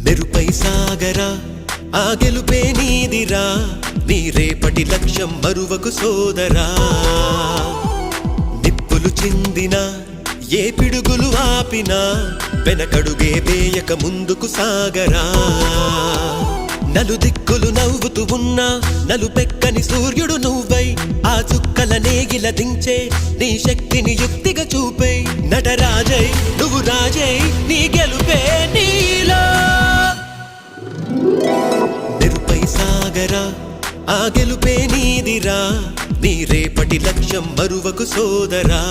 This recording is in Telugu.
మెరుపై సాగరా ఆ గెలుపే నీదిరా నీ రేపటి లక్ష్యం మరువకు సోదరా నిప్పులు చిందినా ఏ పిడుగులు ఆపినా వెనకడుగే వేయక ముందుకు సాగరా నలుదిక్కులు నవ్వుతూ ఉన్నా నలుపెక్కని సూర్యుడు నువ్వై ఆ చుక్కల నేగిల దించే నీ శక్తిని యుక్తిగా చూపై నటరాజై నువ్వు రాజై నీ గెలుపే నీలో మెరుపై సాగరా ఆ గెలుపే నీదిరా నీ రేపటి లక్ష్యం మరువకు సోదరా